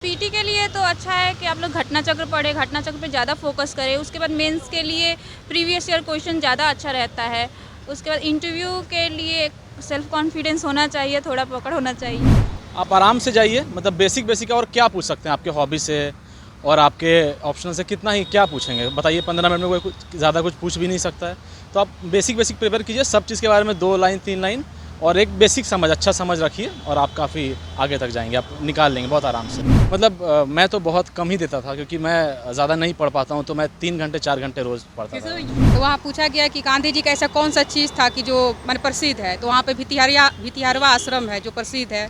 PT के लिए तो अच्छा है कि आप लोग घटना चक्र पढ़े, घटना चक्र पे ज़्यादा फोकस करें। उसके बाद मेंस के लिए प्रीवियस ईयर क्वेश्चन ज़्यादा अच्छा रहता है। उसके बाद इंटरव्यू के लिए सेल्फ कॉन्फिडेंस होना चाहिए, थोड़ा पकड़ होना चाहिए। आप आराम से जाइए, मतलब बेसिक बेसिक और क्या पूछ सकते हैं आपके हॉबी से और आपके ऑप्शन से, कितना ही क्या पूछेंगे बताइए। 15 मिनट में कोई कुछ ज़्यादा कुछ पूछ भी नहीं सकता है। तो आप बेसिक बेसिक प्रिपेयर कीजिए, सब चीज़ के बारे में 2 लाइन 3 लाइन और एक बेसिक समझ, अच्छा समझ रखिए और आप काफ़ी आगे तक जाएंगे, आप निकाल लेंगे बहुत आराम से। मतलब मैं तो बहुत कम ही देता था क्योंकि मैं ज़्यादा नहीं पढ़ पाता हूँ, तो मैं 3 घंटे 4 घंटे रोज़ पढ़ता था। तो वहाँ पूछा गया कि गांधी जी का ऐसा कौन सा चीज़ था कि जो मन प्रसिद्ध है, तो वहाँ पे भितिहारवा आश्रम है जो प्रसिद्ध है।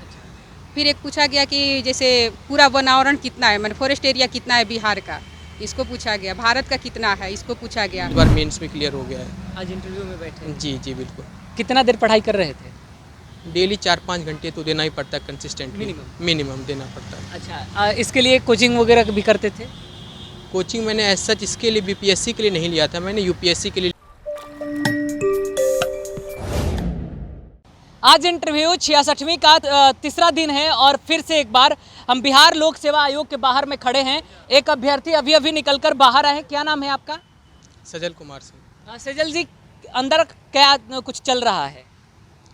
फिर एक पूछा गया कि जैसे पूरा वनावरण कितना है, मैंने फॉरेस्ट एरिया कितना है बिहार का, इसको पूछा गया। भारत का कितना है, इसको पूछा गया। इस बार मेंस में क्लियर हो गया है। आज इंटरव्यू में बैठे हैं। जी जी बिल्कुल। कितना देर पढ़ाई कर रहे थे? डेली 4-5 घंटे तो देना ही पड़ता है कंसिस्टेंटली। मिनिमम देना पड़ता है। अच्छा, इसके लिए कोचिंग वगैरह भी करते थे? कोचिंग मैंने एज सच इसके लिए बीपीएससी के लिए नहीं लिया था, मैंने यूपीएससी के लिए। आज इंटरव्यू 66वीं का तीसरा दिन है और फिर से एक बार हम बिहार लोक सेवा आयोग के बाहर में खड़े हैं। एक अभ्यर्थी अभी अभी निकलकर बाहर आए हैं। क्या नाम है आपका? सजल कुमार सिंह। सजल जी, अंदर क्या कुछ चल रहा है?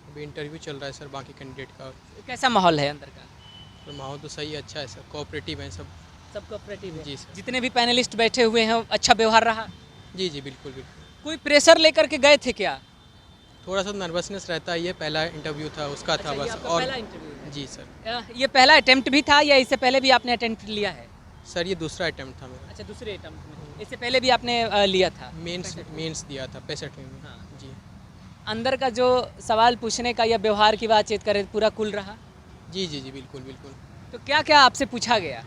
अभी इंटरव्यू चल रहा है सर बाकी कैंडिडेट का। कैसा माहौल है अंदर का? तो माहौल तो सही है, अच्छा है सर, कोऑपरेटिव है सब। सब कोऑपरेटिव है? जी सर। जितने भी पैनलिस्ट बैठे हुए हैं अच्छा व्यवहार रहा? जी जी बिल्कुल बिल्कुल। कोई प्रेशर लेकर के गए थे क्या? थोड़ा सा नर्वसनेस रहता है, ये पहला इंटरव्यू था उसका था ये बस। आपका और पहला इंटरव्यू है? जी सर। ये पहला अटेम्प्ट भी था या इससे पहले भी आपने अटेम्प्ट लिया है? सर ये दूसरा अटेम्प्ट था मेरा। अच्छा, दूसरे अटेम्प्ट में। इससे पहले भी आपने लिया था? मेंस दिया था 65 में। हाँ। जी अंदर का जो सवाल पूछने का या व्यवहार की बातचीत करें, पूरा कूल रहा? जी जी जी बिल्कुल बिल्कुल। तो क्या क्या आपसे पूछा गया?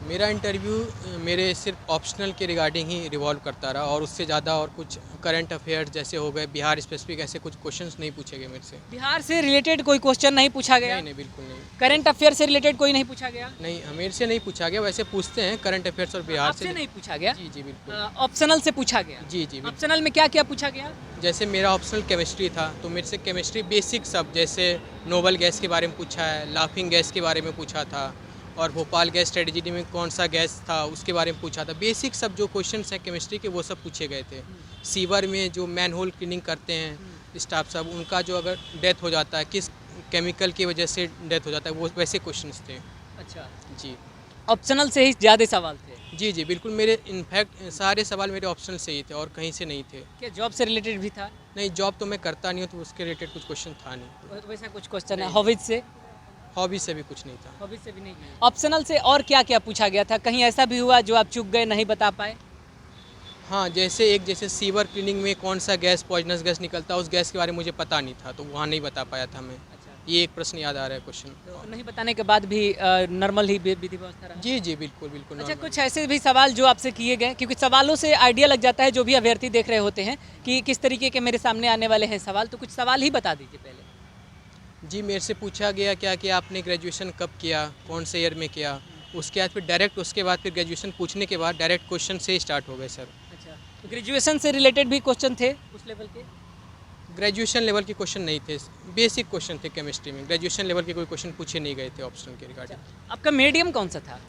मेरा इंटरव्यू मेरे सिर्फ ऑप्शनल के रिगार्डिंग ही रिवॉल्व करता रहा और उससे ज़्यादा और कुछ करंट अफेयर्स जैसे हो गए, बिहार स्पेसिफिक, ऐसे कुछ क्वेश्चंस नहीं पूछे गए मेरे से। बिहार से रिलेटेड कोई क्वेश्चन नहीं पूछा गया? नहीं नहीं बिल्कुल नहीं। करंट अफेयर से रिलेटेड कोई नहीं पूछा गया? नहीं, मेरे से नहीं पूछा गया, वैसे पूछते हैं करंट अफेयर्स और बिहार आपसे से। नहीं पूछा गया? जी जी बिल्कुल। ऑप्शनल से पूछा गया? जी जी बिल्कुल। ऑप्शनल में क्या क्या पूछा गया? जैसे मेरा ऑप्शनल केमिस्ट्री था, तो मेरे से केमिस्ट्री बेसिक सब, जैसे नोबल गैस के बारे में पूछा है, लाफिंग गैस के बारे में पूछा था, और भोपाल गैस स्ट्रेटजी में कौन सा गैस था उसके बारे में पूछा था। बेसिक सब जो क्वेश्चंस हैं केमिस्ट्री के वो सब पूछे गए थे। सीवर में जो मैन होल क्लीनिंग करते हैं स्टाफ सब, उनका जो अगर डेथ हो जाता है किस केमिकल की वजह से डेथ हो जाता है, वो वैसे क्वेश्चंस थे। अच्छा, जी ऑप्शनल से ही ज़्यादा सवाल थे? जी जी बिल्कुल। मेरे इनफैक्ट सारे सवाल मेरे ऑप्शनल से ही थे और कहीं से नहीं थे। क्या जॉब से रिलेटेड भी था? नहीं, जॉब तो मैं करता नहीं हूँ, तो उसके रिलेटेड कुछ क्वेश्चन था नहीं। वैसा कुछ क्वेश्चन है? नहीं। हॉबीज से? हॉबी से भी कुछ नहीं था। हॉबीज से भी नहीं। ऑप्शनल से और क्या क्या पूछा गया था? कहीं ऐसा भी हुआ जो आप चूक गए, नहीं बता पाए? हाँ, जैसे सीवर क्लीनिंग में कौन सा गैस पॉइजनस गैस निकलता है, उस गैस के बारे में मुझे पता नहीं था, तो वहाँ नहीं बता पाया था मैं। अच्छा, ये एक प्रश्न याद आ रहा है क्वेश्चन। तो नहीं बताने के बाद भी नॉर्मल ही विधि व्यवस्था रहा? जी जी बिल्कुल बिल्कुल। अच्छा, normal। कुछ ऐसे भी सवाल जो आपसे किए गए, क्योंकि सवालों से आइडिया लग जाता है जो भी अभ्यर्थी देख रहे होते हैं कि किस तरीके के मेरे सामने आने वाले हैं सवाल, तो कुछ सवाल ही बता दीजिए पहले। जी, मेरे से पूछा गया क्या कि आपने ग्रेजुएशन कब किया, कौन से ईयर में किया। उसके बाद फिर डायरेक्ट उसके बाद फिर ग्रेजुएशन पूछने के बाद डायरेक्ट क्वेश्चन से स्टार्ट हो गए सर। अच्छा, तो ग्रेजुएशन से रिलेटेड भी क्वेश्चन थे उस लेवल के? ग्रेजुएशन लेवल के क्वेश्चन नहीं थे, बेसिक क्वेश्चन थे केमिस्ट्री में। ग्रेजुएशन लेवल के कोई क्वेश्चन पूछे नहीं गए थे ऑप्शन के रिगार्डिंग। आपका मीडियम कौन सा था?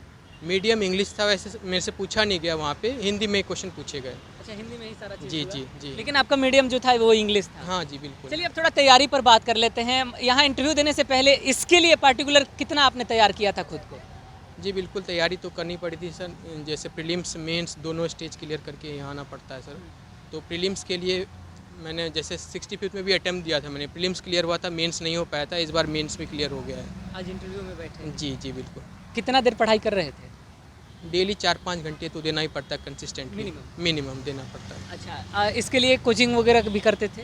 मीडियम इंग्लिश था, वैसे मेरे से पूछा नहीं गया वहाँ पे, हिंदी में क्वेश्चन पूछे गए। अच्छा, हिंदी में ही सारा चीज़ जी हुआ? जी जी। लेकिन आपका मीडियम जो था वो इंग्लिश था? हाँ जी बिल्कुल। चलिए, अब थोड़ा तैयारी पर बात कर लेते हैं। यहाँ इंटरव्यू देने से पहले इसके लिए पार्टिकुलर कितना आपने तैयार किया था खुद को? जी बिल्कुल, तैयारी तो करनी पड़ी थी सर। जैसे प्रीलिम्स मेंस दोनों स्टेज क्लियर करके यहाँ आना पड़ता है सर। तो प्रीलिम्स के लिए मैंने जैसे 65 में भी अटेम्प्ट दिया था मैंने, प्रीलिम्स क्लियर हुआ था, मेंस नहीं हो पाया था। इस बार मेंस भी क्लियर हो गया है। आज इंटरव्यू में बैठे हैं। जी जी बिल्कुल। कितना देर पढ़ाई कर रहे थे? डेली 4-5 घंटे तो देना ही पड़ता है कंसिस्टेंटली। मिनिमम? मिनिमम देना पड़ता है। अच्छा, इसके लिए कोचिंग वगैरह भी करते थे?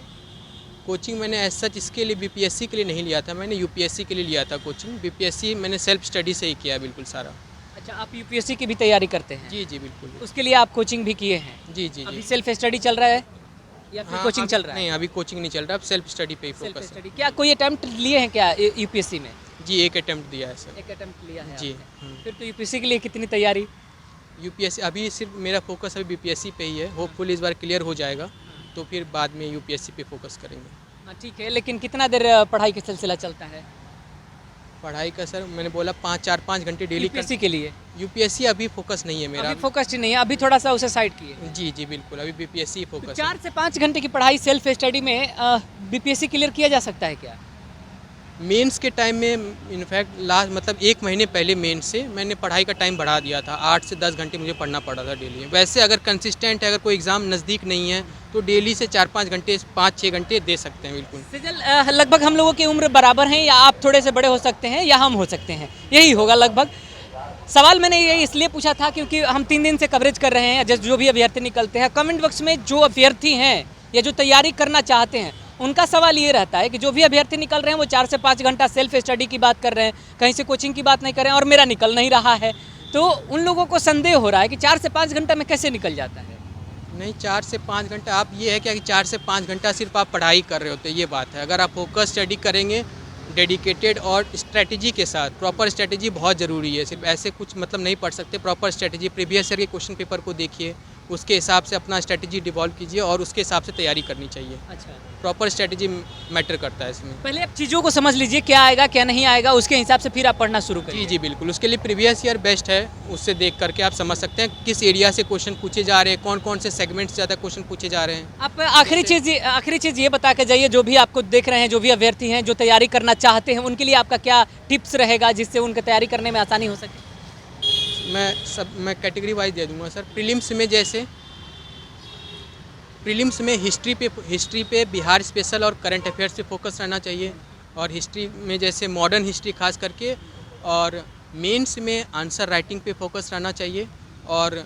कोचिंग मैंने एज सच इसके लिए बीपीएससी के लिए नहीं लिया था, मैंने यूपीएससी के लिए लिया था कोचिंग। बीपीएससी मैंने सेल्फ स्टडी से ही किया बिल्कुल सारा। अच्छा, आप यूपीएससी की भी तैयारी करते हैं? जी जी बिल्कुल। उसके लिए आप कोचिंग भी किए हैं? जी जी अभी जी। सेल्फ स्टडी चल रहा है या फिर कोचिंग चल रहा है? नहीं, अभी कोचिंग नहीं चल रहा, अब सेल्फ स्टडी पे ही सेल्फ फोकस है। स्टडी। क्या कोई अटेम्प्ट लिए हैं क्या यूपीएससी में? जी, एक अटेम्प्ट दिया है सर। एक अटेम्प्ट लिया है जी। आपने। फिर तो यूपीएससी के लिए कितनी तैयारी? यूपीएससी अभी सिर्फ मेरा फोकस अभी बीपीएससी पे ही है। होपफुली इस बार क्लियर हो जाएगा, तो फिर बाद में यूपीएससी पे फोकस करेंगे। हाँ ठीक है, लेकिन कितना देर पढ़ाई का सिलसिला चलता है? पढ़ाई का सर मैंने बोला 4-5 घंटे डेली यूपीएससी के लिए यूपीएससी अभी फोकस नहीं है मेरा। अभी फोकस्ड नहीं है, अभी थोड़ा सा उसे साइड किए। जी जी बिल्कुल, अभी बीपीएससी फोकस है। 4 से 5 घंटे की पढ़ाई सेल्फ स्टडी में बीपीएससी क्लियर किया जा सकता है क्या? मेंस के टाइम में इनफैक्ट लास्ट मतलब 1 महीने पहले मेंस से मैंने पढ़ाई का टाइम बढ़ा दिया था, 8 से 10 घंटे मुझे पढ़ना पड़ा था डेली। वैसे अगर कंसिस्टेंट है, अगर कोई एग्ज़ाम नज़दीक नहीं है तो डेली से 4-5 घंटे 5-6 घंटे दे सकते हैं बिल्कुल। सजल, लगभग हम लोगों की उम्र बराबर हैं, या आप थोड़े से बड़े हो सकते हैं या हम हो सकते हैं, यही होगा लगभग। सवाल मैंने ये इसलिए पूछा था क्योंकि हम 3 दिन से कवरेज कर रहे हैं, जो भी अभ्यर्थी निकलते हैं, कमेंट बॉक्स में जो अभ्यर्थी हैं या जो तैयारी करना चाहते हैं उनका सवाल ये रहता है कि जो भी अभ्यर्थी निकल रहे हैं वो 4 से 5 घंटा सेल्फ स्टडी की बात कर रहे हैं, कहीं से कोचिंग की बात नहीं कर रहे हैं, और मेरा निकल नहीं रहा है। तो उन लोगों को संदेह हो रहा है कि 4 से 5 घंटा में कैसे निकल जाता है। नहीं, 4 से 5 घंटा आप ये है क्या कि 4 से 5 घंटा सिर्फ आप पढ़ाई कर रहे होते हैं, ये बात है। अगर आप फोकस स्टडी करेंगे डेडिकेटेड और स्ट्रेटजी के साथ, प्रॉपर स्ट्रेटजी बहुत ज़रूरी है। सिर्फ ऐसे कुछ मतलब नहीं पढ़ सकते, प्रॉपर स्ट्रेटजी प्रीवियस ईयर के क्वेश्चन पेपर को देखिए, उसके हिसाब से अपना स्ट्रेटजी डिवॉल्व कीजिए और उसके हिसाब से तैयारी करनी चाहिए। अच्छा, प्रॉपर स्ट्रेटजी मैटर करता है इसमें। पहले आप चीज़ों को समझ लीजिए, क्या आएगा क्या नहीं आएगा, उसके हिसाब से फिर आप पढ़ना शुरू करिए। जी जी बिल्कुल, उसके लिए प्रीवियस ईयर बेस्ट है, उससे देख करके आप समझ सकते हैं किस एरिया से क्वेश्चन पूछे जा रहे हैं, कौन कौन से सेगमेंट से ज़्यादा क्वेश्चन पूछे जा रहे हैं। आप आखिरी चीज़ ये बता के जाइए, जो भी आपको देख रहे हैं, जो भी अभ्यर्थी हैं जो तैयारी करना चाहते हैं, उनके लिए आपका क्या टिप्स रहेगा जिससे उनके तैयारी करने में आसानी हो सके? मैं कैटेगरी वाइज दे दूंगा सर। प्रीलिम्स में हिस्ट्री पे बिहार स्पेशल और करंट अफेयर्स पे फोकस रहना चाहिए, और हिस्ट्री में जैसे मॉडर्न हिस्ट्री खास करके, और मेंस में आंसर राइटिंग पे फोकस रहना चाहिए। और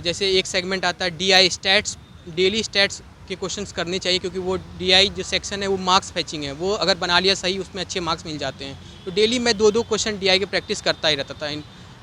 जैसे एक सेगमेंट आता है डीआई स्टैट्स, डेली स्टैट्स के क्वेश्चंस करने चाहिए, क्योंकि वो डीआई जो सेक्शन है वो मार्क्स फैचिंग है, वो अगर बना लिया सही उसमें अच्छे मार्क्स मिल जाते हैं। तो डेली मैं 2-2 क्वेश्चन डीआई के प्रैक्टिस करता ही रहता था,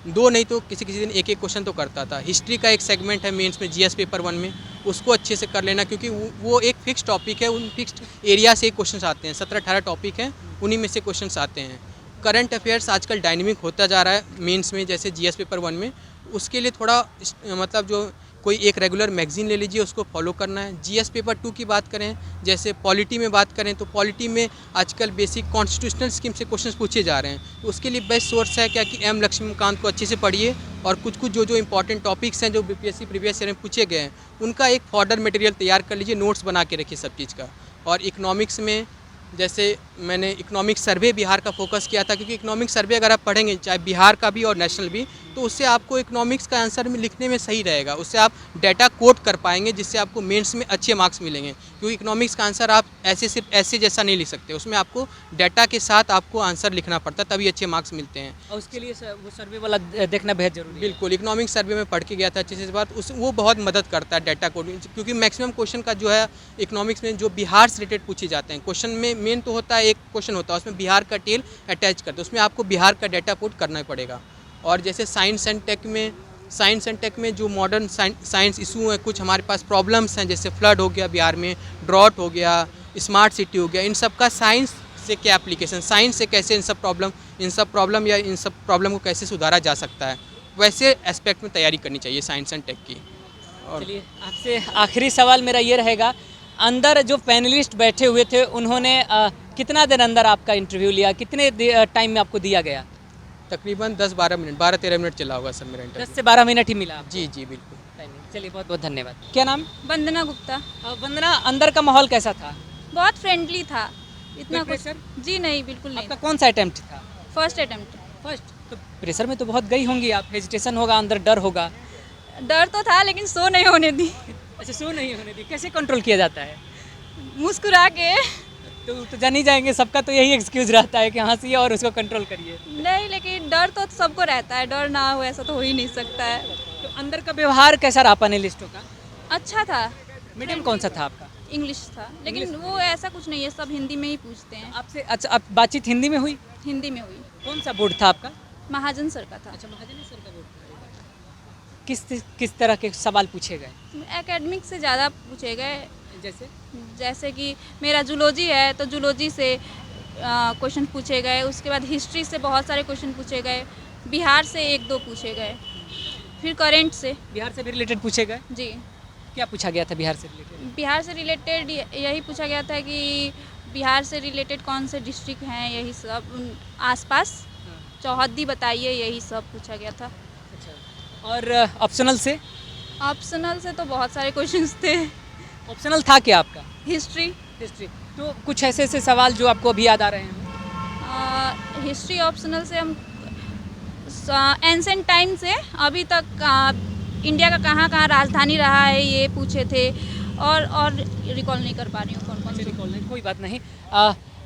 2 नहीं तो किसी दिन 1-1 क्वेश्चन तो करता था। हिस्ट्री का एक सेगमेंट है मेंस में जीएस पेपर 1 में, उसको अच्छे से कर लेना, क्योंकि वो एक फिक्स टॉपिक है, उन फिक्स्ड एरिया से क्वेश्चन आते हैं। 17-18 टॉपिक हैं, उन्हीं में से क्वेश्चन आते हैं। करंट अफेयर्स आजकल डायनेमिक होता जा रहा है मेंस में, जैसे जीएस पेपर 1 में, उसके लिए थोड़ा मतलब जो कोई एक रेगुलर मैगजीन ले लीजिए, उसको फॉलो करना है। जीएस पेपर 2 की बात करें, जैसे पॉलिटी में बात करें तो पॉलिटी में आजकल बेसिक कॉन्स्टिट्यूशनल स्कीम से क्वेश्चंस पूछे जा रहे हैं, तो उसके लिए बेस्ट सोर्स है क्या कि एम लक्ष्मीकांत को अच्छे से पढ़िए, और कुछ जो इंपॉर्टेंट टॉपिक्स हैं जो बीपीएससी प्रीवियस ईयर में पूछे गए हैं उनका एक फॉर्डर मटेरियल तैयार कर लीजिए, नोट्स बना के रखिए सब चीज़ का। और इकोनॉमिक्स में जैसे मैंने इकोनॉमिक सर्वे बिहार का फोकस किया था, क्योंकि इकोनॉमिक सर्वे अगर आप पढ़ेंगे चाहे बिहार का भी और नेशनल भी, तो उससे आपको इकोनॉमिक्स का आंसर में लिखने में सही रहेगा, उससे आप डाटा कोट कर पाएंगे, जिससे आपको मेंस में अच्छे मार्क्स मिलेंगे। क्योंकि इकोनॉमिक्स का आंसर आप सिर्फ ऐसे जैसा नहीं लिख सकते, उसमें आपको डाटा के साथ आपको आंसर लिखना पड़ता है, तभी अच्छे मार्क्स मिलते हैं। और उसके लिए वो सर्वे वाला देखना बेहद जरूरी है। बिल्कुल, इकोनॉमिक सर्वे में पढ़ के गया था अच्छे से इस बात, वो बहुत मदद करता है डाटा कोड, क्योंकि मैक्सिमम क्वेश्चन का जो है इकोनॉमिक्स में जो बिहार से रिलेटेड पूछे जाते हैं क्वेश्चन में, मेन तो होता है एक क्वेश्चन होता है उसमें बिहार का टेल अटैच करते हैं, उसमें आपको बिहार का डाटा पुट करना ही पड़ेगा। और जैसे साइंस एंड टेक में जो मॉडर्न साइंस इशू है, कुछ हमारे पास प्रॉब्लम्स हैं, जैसे फ्लड हो गया बिहार में, ड्रॉट हो गया, स्मार्ट सिटी हो गया, इन सब का साइंस से क्या एप्लीकेशन, साइंस से कैसे इन सब प्रॉब्लम को कैसे सुधारा जा सकता है, वैसे एस्पेक्ट में तैयारी करनी चाहिए साइंस एंड टेक की। और चलिए, आपसे आखिरी सवाल मेरा ये रहेगा, अंदर जो पैनलिस्ट बैठे हुए थे उन्होंने कितना देर अंदर आपका इंटरव्यू लिया, कितने टाइम में आपको दिया गया? तकरीबन 10-12 मिनट, 12-13 मिनट चला होगा सर मेरा इंटरव्यू। 10 से 12 मिनट ही मिला आपको? जी जी बिल्कुल। चलिए, बहुत बहुत धन्यवाद। क्या नाम? वंदना गुप्ता। वंदना, अंदर का माहौल कैसा था? बहुत फ्रेंडली था, इतना कोई कुछ pressure? जी नहीं, बिल्कुल नहीं। आपका कौन सा अटेम्प्ट था? First attempt. फर्स्ट। तो प्रेशर में तो बहुत गई होंगी आप, हेजिटेशन होगा, अंदर डर होगा। डर तो था, लेकिन सो नहीं होने दी, अच्छा, सो नहीं होने दी, कैसे कंट्रोल किया जाता है? मुस्कुरा के। तो जान ही जाएंगे, सबका तो यही एक्सक्यूज रहता है कि हंसिए और उसको कंट्रोल करिए। नहीं, लेकिन डर तो सबको रहता है, डर ना हो ऐसा तो हो ही नहीं सकता है। तो अंदर का व्यवहार कैसा रहा पैनलिस्टों का? अच्छा था। मीडियम कौन सा था आपका? इंग्लिश था, लेकिन वो ऐसा कुछ नहीं है, सब हिंदी में ही पूछते हैं। आपसे अच्छा, आप बातचीत हिंदी में हुई? हिंदी में हुई। कौन सा बोर्ड था आपका? महाजन सर का था। अच्छा, महाजन सर का बोर्ड था। किस तरह के सवाल पूछे गए? एकेडमिक से ज़्यादा पूछे गए, जैसे कि मेरा जूलॉजी है तो जूलॉजी से क्वेश्चन पूछे गए, उसके बाद हिस्ट्री से बहुत सारे क्वेश्चन पूछे गए, बिहार से 1-2 पूछे गए, फिर करेंट से। बिहार से भी रिलेटेड पूछे गए? जी। क्या पूछा गया था बिहार से रिलेटेड? बिहार से रिलेटेड यही पूछा गया था कि बिहार से रिलेटेड कौन से डिस्ट्रिक्ट हैं, यही सब आसपास चौहद्दी बताइए, यही सब पूछा गया था। और ऑप्शनल से ऑप्शनल से तो बहुत सारे क्वेश्चंस थे। ऑप्शनल था क्या आपका? History history. तो कुछ ऐसे ऐसे सवाल जो आपको अभी याद आ रहे हैं? हिस्ट्री ऑप्शनल से हम एंसेंट टाइम से अभी तक इंडिया का कहाँ कहाँ राजधानी रहा है ये पूछे थे, और रिकॉल नहीं कर पा रही हूँ कौन कौन से। कोई बात नहीं।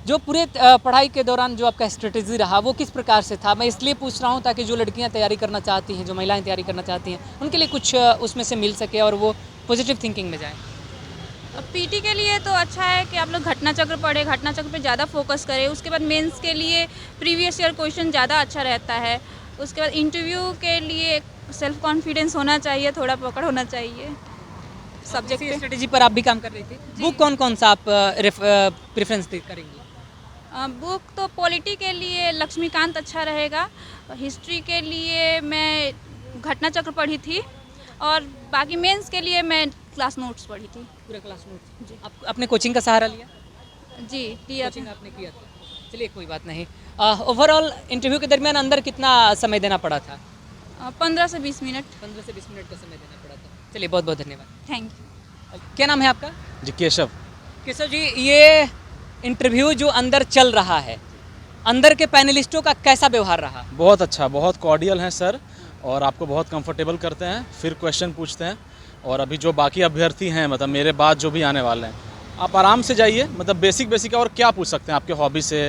जो पूरे पढ़ाई के दौरान जो आपका स्ट्रेटेजी रहा वो किस प्रकार से था? मैं इसलिए पूछ रहा हूँ ताकि जो लड़कियाँ तैयारी करना चाहती हैं, जो महिलाएं तैयारी करना चाहती हैं, उनके लिए कुछ उसमें से मिल सके और वो पॉजिटिव थिंकिंग में जाएं। पीटी के लिए तो अच्छा है कि आप लोग घटना चक्र पढ़े, घटना चक्र पे ज़्यादा फोकस करें। उसके बाद मेंस के लिए प्रीवियस ईयर क्वेश्चन ज़्यादा अच्छा रहता है। उसके बाद इंटरव्यू के लिए सेल्फ कॉन्फिडेंस होना चाहिए, थोड़ा पकड़ होना चाहिए सब्जेक्ट पे। स्ट्रेटेजी पर आप भी काम कर रही थी। बुक कौन कौन सा आप प्रेफरेंस करेंगी? बुक तो पॉलिटी के लिए लक्ष्मीकांत अच्छा रहेगा, हिस्ट्री के लिए मैं घटना चक्र पढ़ी थी, और बाकी मेंस के लिए मैं क्लास नोट्स पढ़ी थी। पूरा क्लास नोट्स जी। आप अपने कोचिंग का सहारा लिया? जी लिया कोचिंग था। आपने किया था। चलिए कोई बात नहीं। ओवरऑल इंटरव्यू के दरमियान अंदर कितना समय देना पड़ा था? 15 से 20 मिनट। 15 से 20 मिनट का समय देना पड़ा था। चलिए बहुत बहुत धन्यवाद। Thank you. क्या नाम है आपका? जी केशव। केशव जी, ये इंटरव्यू जो अंदर चल रहा है, अंदर के पैनलिस्टों का कैसा व्यवहार रहा? बहुत अच्छा, बहुत कॉर्डियल हैं सर, और आपको बहुत कंफर्टेबल करते हैं, फिर क्वेश्चन पूछते हैं। और अभी जो बाकी अभ्यर्थी हैं, मतलब मेरे बाद जो भी आने वाले हैं, आप आराम से जाइए, मतलब बेसिक और क्या पूछ सकते हैं आपके हॉबी से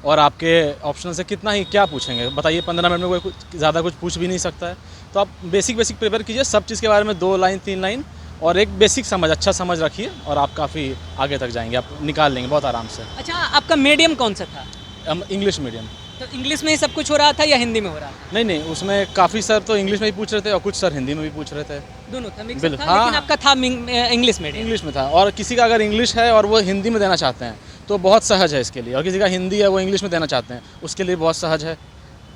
और आपके ऑप्शन से, कितना ही क्या पूछेंगे बताइए। 15 मिनट में कोई कुछ ज़्यादा कुछ पूछ भी नहीं सकता है। तो आप बेसिक प्रिपेयर कीजिए, सब चीज़ के बारे में 2 लाइन 3 लाइन, और एक बेसिक समझ, अच्छा समझ रखिए, और आप काफ़ी आगे तक जाएंगे, आप निकाल लेंगे बहुत आराम से। अच्छा, आपका मीडियम कौन सा था? English medium. तो इंग्लिश में ही सब कुछ हो रहा था या हिंदी में हो रहा था? नहीं, उसमें काफ़ी सर तो इंग्लिश में भी पूछ रहे थे और कुछ सर हिंदी में भी पूछ रहे थे। दोनों था, मिक्स बिल्कुल, था। हाँ। लेकिन आपका था इंग्लिश मीडियम। इंग्लिश में था, और किसी का अगर इंग्लिश है और वो हिंदी में देना चाहते हैं तो बहुत सहज है इसके लिए, और किसी का हिंदी है वो इंग्लिश में देना चाहते हैं उसके लिए बहुत सहज है,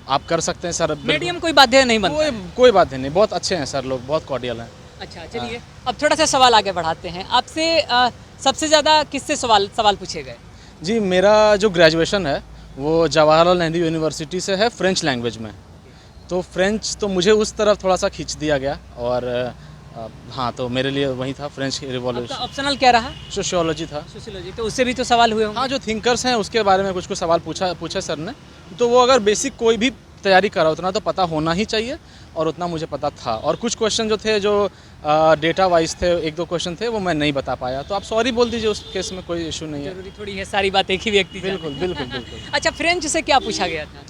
आप कर सकते हैं सर। मीडियम कोई बाध्य नहीं बनता। कोई बात नहीं, बहुत अच्छे हैं सर लोग, बहुत कॉर्डियल हैं। अच्छा चलिए, अब थोड़ा सा सवाल आगे बढ़ाते हैं। आपसे सबसे ज़्यादा किससे सवाल पूछे गए? जी, मेरा जो ग्रेजुएशन है वो जवाहरलाल नेहरू यूनिवर्सिटी से है, फ्रेंच लैंग्वेज में। तो फ्रेंच तो मुझे उस तरफ थोड़ा सा खींच दिया गया, और हाँ, तो मेरे लिए वही था, फ्रेंच रिवॉल्यूशन। ऑप्शनल क्या रहा? सोशियोलॉजी था। सोशियोलॉजी। तो उससे भी तो सवाल हुए होंगे। हाँ, जो थिंकर्स हैं उसके बारे में कुछ सवाल पूछे सर ने, तो वो अगर बेसिक कोई भी तैयारी करा उतना तो पता होना ही चाहिए, और उतना मुझे पता था। और कुछ क्वेश्चन जो थे, जो डेटा वाइज थे, 1-2 क्वेश्चन थे, वो मैं नहीं बता पाया, तो आप सॉरी बोल दीजिए, उस केस में कोई इशू नहीं है। जरूरी थोड़ी है सारी बात एक ही व्यक्ति जाने। बिल्कुल। अच्छा, फ्रेंच से क्या पूछा गया था?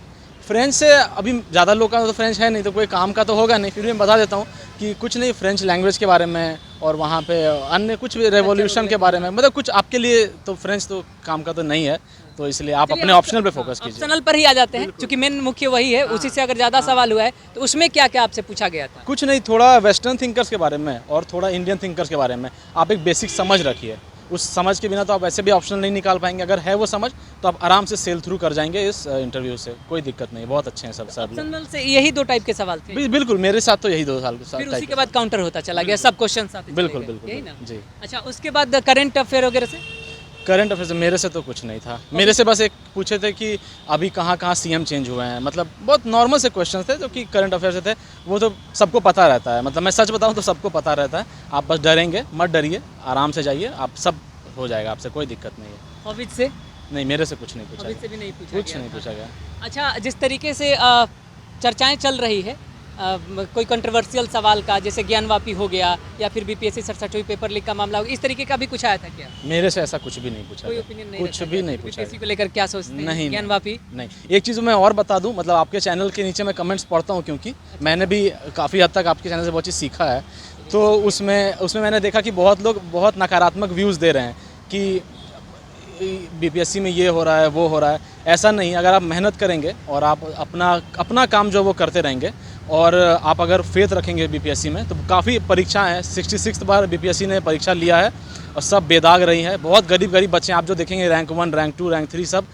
फ्रेंच से अभी ज़्यादा लोग का तो फ्रेंच है नहीं, तो कोई काम का तो होगा नहीं, फिर भी मैं बता देता हूँ कि कुछ नहीं, फ्रेंच लैंग्वेज के बारे में, और वहाँ पे अन्य कुछ भी रेवोल्यूशन के बारे में, मतलब कुछ आपके लिए तो फ्रेंच तो काम का तो नहीं है, तो इसलिए आप अपने ऑप्शनल पे फोकस कीजिए। ऑप्शनल पर ही आ जाते हैं, क्योंकि मेन मुख्य वही है। उसी से अगर ज़्यादा सवाल हुआ है तो उसमें क्या क्या आपसे पूछा गया था? कुछ नहीं, थोड़ा वेस्टर्न थिंकर्स के बारे में और थोड़ा इंडियन थिंकर्स के बारे में आप एक बेसिक समझ रखिए। उस समझ के बिना तो आप वैसे भी ऑप्शनल नहीं निकाल पाएंगे। अगर है वो समझ तो आप आराम से सेल थ्रू कर जाएंगे इस इंटरव्यू से, कोई दिक्कत नहीं, बहुत अच्छे हैं सब सर लोग। ऑप्शनल से यही 2 टाइप के सवाल थे? बिल्कुल, मेरे साथ तो यही 2 साल फिर उसी के बाद काउंटर होता चला गया, सब क्वेश्चन आते चले बिल्कुल गए, बिल्कुल यही ना? जी। अच्छा, उसके बाद करंट अफेयर वगैरह से? करंट अफेयर से मेरे से तो कुछ नहीं था, मेरे से बस एक पूछे थे कि अभी कहाँ सीएम चेंज हुए हैं, मतलब बहुत नॉर्मल से क्वेश्चन थे जो कि करंट अफेयर से थे। वो तो सबको पता रहता है, मतलब मैं सच बताऊँ तो सबको पता रहता है। आप बस डरेंगे मत, डरिए, आराम से जाइए, आप सब हो जाएगा, आपसे कोई दिक्कत नहीं है। हॉबीज से? नहीं, मेरे से कुछ नहीं पूछा हॉबीज से गया, भी नहीं पूछा कुछ गया नहीं था। पूछा गया। अच्छा, जिस तरीके से चर्चाएं चल रही है, कोई कंट्रोवर्शियल सवाल का, जैसे ज्ञानवापी हो गया या फिर बीपीएससी 67वीं पेपर लीक का मामला हो गया, इस तरीके का भी कुछ आया था क्या? मेरे से ऐसा कुछ भी नहीं पूछा कोई गया, ओपिनियन नहीं कुछ रखा भी गया? नहीं पूछा बीपीएससी को लेकर क्या सोचते हैं? नहीं, ज्ञानवापी? नहीं। एक चीज़ मैं और बता दूं, मतलब आपके चैनल के नीचे मैं कमेंट्स पढ़ता हूं, क्योंकि मैंने भी काफ़ी हद तक आपके चैनल से बहुत चीज़ सीखा है। तो उसमें मैंने देखा कि बहुत लोग बहुत नकारात्मक व्यूज़ दे रहे हैं कि बीपीएससी में ये हो रहा है, वो हो रहा है। ऐसा नहीं, अगर आप मेहनत करेंगे और आप अपना काम जो वो करते रहेंगे, और आप अगर फेथ रखेंगे बीपीएससी में, तो काफ़ी परीक्षाएं हैं। 66 बार बीपीएससी ने परीक्षा लिया है और सब बेदाग रही हैं। बहुत गरीब बच्चे आप जो देखेंगे, रैंक 1, रैंक 2, रैंक 3 सब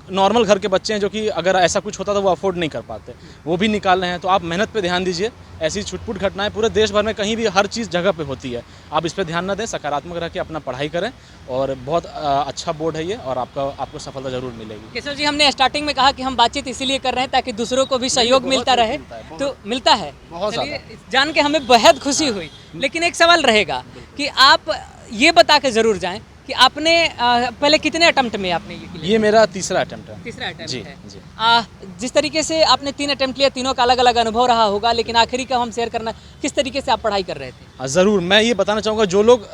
नॉर्मल घर के बच्चे हैं जो कि अगर ऐसा कुछ होता तो वो अफोर्ड नहीं कर पाते, वो भी निकाल रहे हैं। तो आप मेहनत पे ध्यान दीजिए। ऐसी छुटपुट घटनाएं पूरे देश भर में कहीं भी हर चीज़ जगह पे होती है, आप इस पर ध्यान ना दें, सकारात्मक रह के अपना पढ़ाई करें और बहुत अच्छा बोर्ड है ये और आपको सफलता ज़रूर मिलेगी। केशव जी, हमने स्टार्टिंग में कहा कि हम बातचीत इसीलिए कर रहे हैं ताकि दूसरों को भी सहयोग बहुत मिलता रहे, मिलता है, तो मिलता है। बहुत चलिए, जान के हमें बेहद खुशी हुई। लेकिन एक सवाल रहेगा कि आप ये बता के ज़रूर जाएं कि आपने पहले कितने अटेम्प्ट में आपने ये किया? ये मेरा तीसरा अटेम्प्ट है। तीसरा अटेम्प्ट जी, है। जी। जिस तरीके से आपने 3 अटेम्प्ट लिया, तीनों का अलग अलग अनुभव रहा होगा, लेकिन आखिरी का हम शेयर करना, किस तरीके से आप पढ़ाई कर रहे थे? हाँ ज़रूर, मैं ये बताना चाहूँगा जो लोग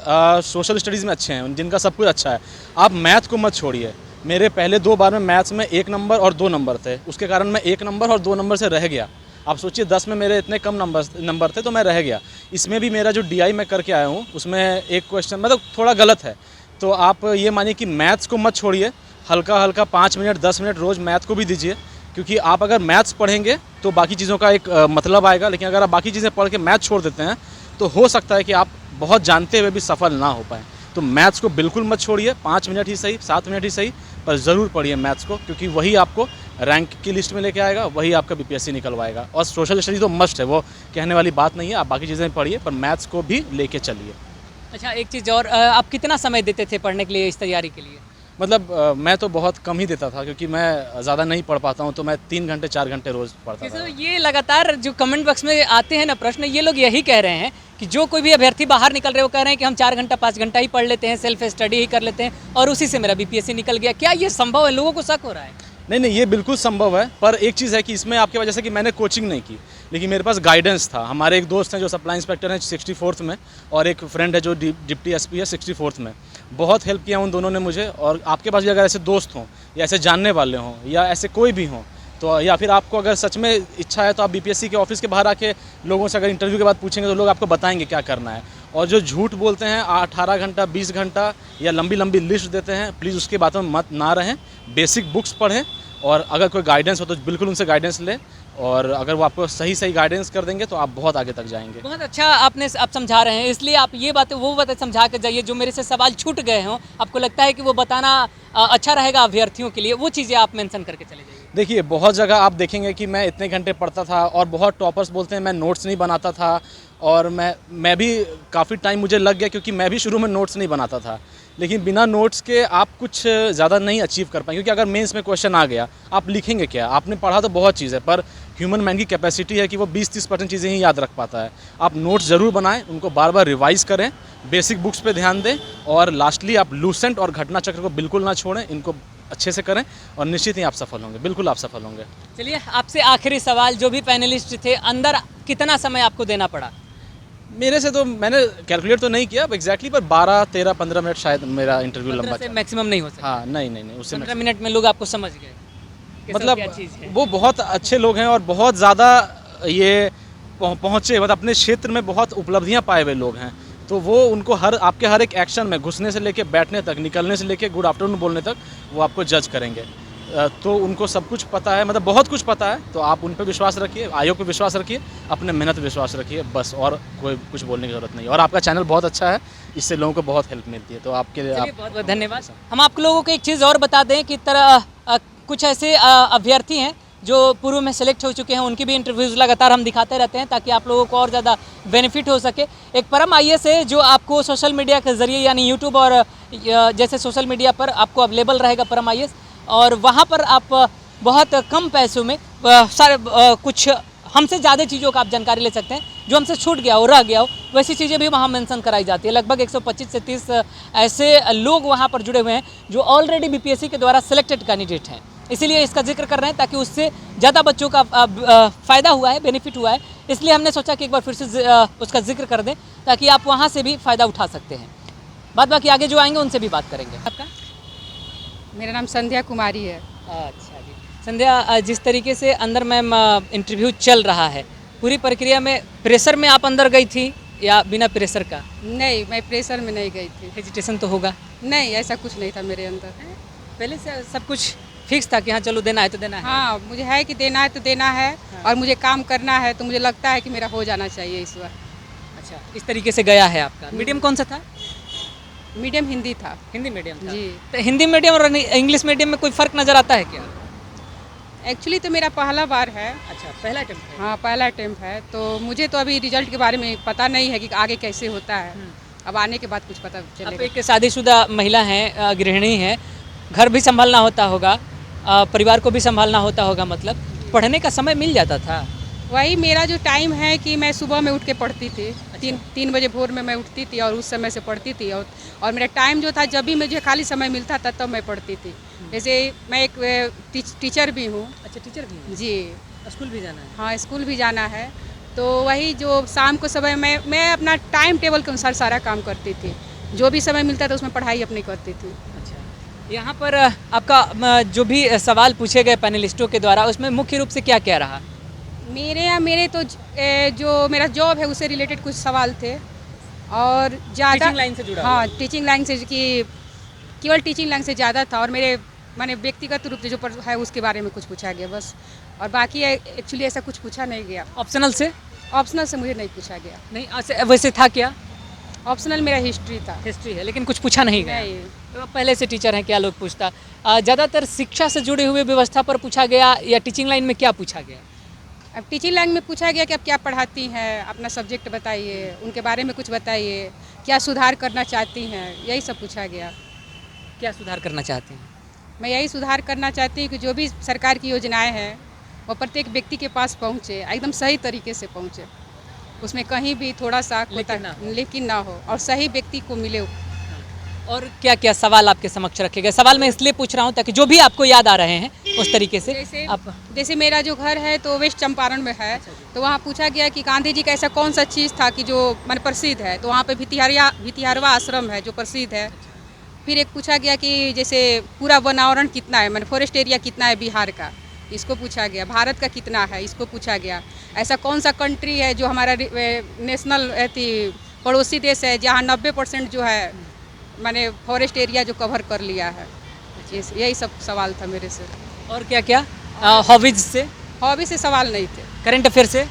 सोशल स्टडीज़ में अच्छे हैं, जिनका सब कुछ अच्छा है, आप मैथ को मत छोड़िए। मेरे पहले 2 बार में मैथ्स में 1 नंबर और 2 नंबर थे, उसके कारण मैं 1 नंबर और 2 नंबर से रह गया। आप सोचिए 10 में मेरे इतने कम नंबर थे तो मैं रह गया। इसमें भी मेरा जो DI मैं करके आया हूँ उसमें एक क्वेश्चन मतलब थोड़ा गलत है, तो आप ये मानिए कि मैथ्स को मत छोड़िए, हल्का हल्का 5 मिनट 10 मिनट रोज़ मैथ को भी दीजिए, क्योंकि आप अगर मैथ्स पढ़ेंगे तो बाकी चीज़ों का एक मतलब आएगा, लेकिन अगर आप बाकी चीज़ें पढ़ के मैथ छोड़ देते हैं तो हो सकता है कि आप बहुत जानते हुए भी सफल ना हो पाएँ। तो मैथ्स को बिल्कुल मत छोड़िए, 5 मिनट ही सही, 7 मिनट ही सही, पर ज़रूर पढ़िए मैथ्स को, क्योंकि वही आपको रैंक की लिस्ट में लेके आएगा, वही आपका BPSC निकलवाएगा। और सोशल स्टडी तो मस्ट है, वो कहने वाली बात नहीं है, आप बाकी चीज़ें पढ़िए पर मैथ्स को भी लेके चलिए। अच्छा, एक चीज़ और, आप कितना समय देते थे पढ़ने के लिए, इस तैयारी के लिए? मतलब मैं तो बहुत कम ही देता था, क्योंकि मैं ज़्यादा नहीं पढ़ पाता हूँ, तो मैं 3 घंटे 4 घंटे रोज़ पढ़ता था। ये लगातार जो कमेंट बॉक्स में आते हैं ना प्रश्न, ये लोग यही कह रहे हैं कि जो कोई भी अभ्यर्थी बाहर निकल रहे हैं वो कह रहे हैं कि हम 4 घंटा 5 घंटा ही पढ़ लेते हैं, सेल्फ स्टडी ही कर लेते हैं और उसी से मेरा BPSC निकल गया। क्या ये संभव है? लोगों को शक हो रहा है। नहीं, ये बिल्कुल संभव है, पर एक चीज़ है कि इसमें आपके वजह से कि मैंने कोचिंग नहीं की, लेकिन मेरे पास गाइडेंस था। हमारे एक दोस्त हैं जो सप्लाई इंस्पेक्टर हैं 64th में, और एक फ्रेंड है जो डिप्टी SP है 64th में। बहुत हेल्प किया उन दोनों ने मुझे। और आपके पास भी अगर ऐसे दोस्त हों या ऐसे जानने वाले हों या ऐसे कोई भी हों, तो या फिर आपको अगर सच में इच्छा है तो आप BPSC के ऑफिस के बाहर आके लोगों से अगर इंटरव्यू के बाद पूछेंगे तो लोग आपको बताएंगे क्या करना है। और जो झूठ बोलते हैं 18 घंटा 20 घंटा या लंबी लंबी लिस्ट देते हैं, प्लीज़ उसकी बातों में मत ना रहें। बेसिक बुक्स पढ़ें और अगर कोई गाइडेंस हो तो बिल्कुल उनसे गाइडेंस लें, और अगर वो आपको सही गाइडेंस कर देंगे तो आप बहुत आगे तक जाएंगे। बहुत अच्छा आप समझा रहे हैं, इसलिए आप ये बातें वो बातें समझा के जाइए जो मेरे से सवाल छूट गए हों, आपको लगता है कि वो बताना अच्छा रहेगा अभ्यर्थियों के लिए, वो चीज़ें आप मेंशन करके चले जाइए। देखिए, बहुत जगह आप देखेंगे कि मैं इतने घंटे पढ़ता था, और बहुत टॉपर्स बोलते हैं मैं नोट्स नहीं बनाता था, और मैं भी काफ़ी टाइम मुझे लग गया, क्योंकि मैं भी शुरू में नोट्स नहीं बनाता था। लेकिन बिना नोट्स के आप कुछ ज़्यादा नहीं अचीव कर पाएंगे, क्योंकि अगर मेंस में क्वेश्चन आ गया, आप लिखेंगे क्या? आपने पढ़ा तो बहुत चीज़ है, पर ह्यूमन माइंड की कैपेसिटी है कि वो 20-30% चीज़ें ही याद रख पाता है। आप नोट्स ज़रूर बनाएं, उनको बार बार रिवाइज़ करें, बेसिक बुक्स पे ध्यान दें, और लास्टली आप लूसेंट और घटना चक्र को बिल्कुल ना छोड़ें, इनको अच्छे से करें और निश्चित ही आप सफल होंगे, बिल्कुल आप सफल होंगे। चलिए, आपसे आखिरी सवाल, जो भी पैनलिस्ट थे, अंदर कितना समय आपको देना पड़ा? मेरे से तो मैंने कैलकुलेट तो नहीं किया एग्जैक्टली, पर 12, 13, 15 मिनट शायद मेरा इंटरव्यू लंबा से चला। मैक्सिमम नहीं हो सकता। हाँ, नहीं, उससे 15 मिनट में लोग आपको समझ गए, मतलब क्या चीज़ है। वो बहुत अच्छे लोग हैं और बहुत ज़्यादा ये पहुँचे, मतलब अपने क्षेत्र में बहुत उपलब्धियाँ पाए हुए लोग हैं, तो वो उनको आपके हर एक एक्शन में, घुसने से लेके बैठने तक, निकलने से लेके गुड आफ्टरनून बोलने तक, वो आपको जज करेंगे। तो उनको सब कुछ पता है, मतलब बहुत कुछ पता है, तो आप उन पर विश्वास रखिए, आयोग पर विश्वास रखिए, अपने मेहनत पर विश्वास रखिए, बस, और कोई कुछ बोलने की ज़रूरत नहीं। और आपका चैनल बहुत अच्छा है, इससे लोगों को बहुत हेल्प मिलती है, तो आपके लिए बहुत बहुत धन्यवाद। हम आप लोगों को एक चीज़ और बता दें कि कुछ ऐसे अभ्यर्थी हैं जो पूर्व में सेलेक्ट हो चुके हैं, उनकी भी इंटरव्यूज़ लगातार हम दिखाते रहते हैं ताकि आप लोगों को और ज़्यादा बेनिफिट हो सके। एक परम IAS है जो आपको सोशल मीडिया के ज़रिए, यानी यूट्यूब और जैसे सोशल मीडिया पर आपको अवेलेबल रहेगा परम IAS, और वहाँ पर आप बहुत कम पैसों में कुछ हमसे ज़्यादा चीज़ों का आप जानकारी ले सकते हैं। जो हमसे छूट गया हो, रह गया हो, वैसी चीज़ें भी वहाँ मेंशन कराई जाती है। लगभग 125 से 30 ऐसे लोग वहाँ पर जुड़े हुए हैं जो ऑलरेडी BPSC के द्वारा सिलेक्टेड कैंडिडेट हैं, इसीलिए इसका जिक्र कर रहे हैं ताकि उससे ज़्यादा बच्चों का फ़ायदा हुआ है, बेनिफिट हुआ है। इसलिए हमने सोचा कि एक बार फिर से उसका जिक्र कर दें ताकि आप वहाँ से भी फ़ायदा उठा सकते हैं। बाकी आगे जो आएंगे उनसे भी बात करेंगे। आपका? मेरा नाम संध्या कुमारी है। अच्छा जी, संध्या, जिस तरीके से अंदर मैम इंटरव्यू चल रहा है, पूरी प्रक्रिया में प्रेशर में आप अंदर गई थी या बिना प्रेशर का? नहीं, मैं प्रेशर में नहीं गई थी। हेजिटेशन तो होगा? नहीं, ऐसा कुछ नहीं था मेरे अंदर। पहले से सब कुछ फिक्स था कि हाँ चलो देना है तो देना है? हाँ, मुझे है कि देना है तो देना है, और मुझे काम करना है, तो मुझे लगता है कि मेरा हो जाना चाहिए इस बार। अच्छा, इस तरीके से गया है आपका। मीडियम कौन सा था? मीडियम हिंदी था। हिंदी मीडियम था। जी। तो हिंदी मीडियम और इंग्लिश मीडियम में कोई फ़र्क नज़र आता है क्या? एक्चुअली तो मेरा पहला बार है। अच्छा, पहला अटेम्प्ट है। हाँ, पहला अटेम्प्ट है, तो मुझे तो अभी रिजल्ट के बारे में पता नहीं है कि आगे कैसे होता है। अब आने के बाद कुछ पता आप चलेगा। एक शादीशुदा महिला हैं, गृहिणी हैं, घर भी संभालना होता होगा, परिवार को भी संभालना होता होगा, मतलब पढ़ने का समय मिल जाता था? वही मेरा जो टाइम है कि मैं सुबह में उठ के पढ़ती थी। 3 बजे भोर में मैं उठती थी और उस समय से पढ़ती थी, और मेरा टाइम जो था जब भी मुझे खाली समय मिलता था तब मैं पढ़ती थी। जैसे मैं एक टीचर भी हूँ। अच्छा, टीचर भी हैं? जी। स्कूल भी जाना है? हाँ, स्कूल भी जाना है, तो वही जो शाम को समय मैं अपना टाइम टेबल के अनुसार सारा काम करती थी। जो भी समय मिलता था उसमें पढ़ाई अपनी करती थी। अच्छा, यहाँ पर आपका जो भी सवाल पूछे गए पैनलिस्टों के द्वारा, उसमें मुख्य रूप से क्या क्या रहा? मेरे तो जो मेरा जॉब है उससे रिलेटेड कुछ सवाल थे, और ज़्यादा टीचिंग लाइन से जुड़ा हाँ, टीचिंग लाइन से, कि केवल टीचिंग लाइन से ज़्यादा था, और मेरे माने व्यक्तिगत रूप से जो है उसके बारे में कुछ पूछा गया बस, और बाकी एक्चुअली ऐसा कुछ पूछा नहीं गया। ऑप्शनल से? ऑप्शनल से मुझे नहीं पूछा गया। नहीं, वैसे था क्या? ऑप्शनल मेरा हिस्ट्री था। हिस्ट्री है, लेकिन कुछ पूछा नहीं गया। नहीं। तो आप पहले से टीचर हैं, क्या लोग पूछता? ज़्यादातर शिक्षा से जुड़े हुए व्यवस्था पर पूछा गया, या टीचिंग लाइन में क्या पूछा गया? अब टीचिंग लाइन में पूछा गया कि आप क्या पढ़ाती हैं, अपना सब्जेक्ट बताइए, उनके बारे में कुछ बताइए, क्या सुधार करना चाहती हैं, यही सब पूछा गया। क्या सुधार करना चाहते हैं? मैं यही सुधार करना चाहती हूँ कि जो भी सरकार की योजनाएं हैं वो प्रत्येक व्यक्ति के पास पहुँचे, एकदम सही तरीके से पहुँचे, उसमें कहीं भी थोड़ा सा लेकिन ना हो, और सही व्यक्ति को मिले। और क्या क्या सवाल आपके समक्ष रखे गए? सवाल मैं इसलिए पूछ रहा हूँ ताकि जो भी आपको याद आ रहे हैं उस तरीके से जैसे मेरा जो घर है तो वेस्ट चंपारण में है, तो वहाँ पूछा गया कि गांधी जी का ऐसा कौन सा चीज़ था कि जो माने प्रसिद्ध है, तो वहाँ पे भितिहरवा आश्रम है जो प्रसिद्ध है। फिर एक पूछा गया कि जैसे पूरा वनावरण कितना है, माने फॉरेस्ट एरिया कितना है बिहार का, इसको पूछा गया। भारत का कितना है, इसको पूछा गया। ऐसा कौन सा कंट्री है जो हमारा नेशनल पड़ोसी देश है जहाँ 90% जो है मैंने फॉरेस्ट एरिया जो कवर कर लिया है। यही सब सवाल था मेरे से। और क्या क्या? हॉबीज से? हॉबी से सवाल नहीं थे। करंट अफेयर से?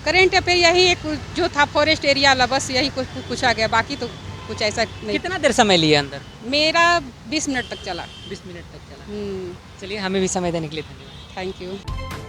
करंट अफेयर यही एक जो था फॉरेस्ट एरिया वाला, बस यही कुछ पूछा गया, बाकी तो कुछ ऐसा नहीं। कितना देर समय लिया अंदर? मेरा 20 मिनट तक चला। 20 मिनट तक चला। चलिए, हमें भी समय देने के लिए धन्यवाद। Thank you.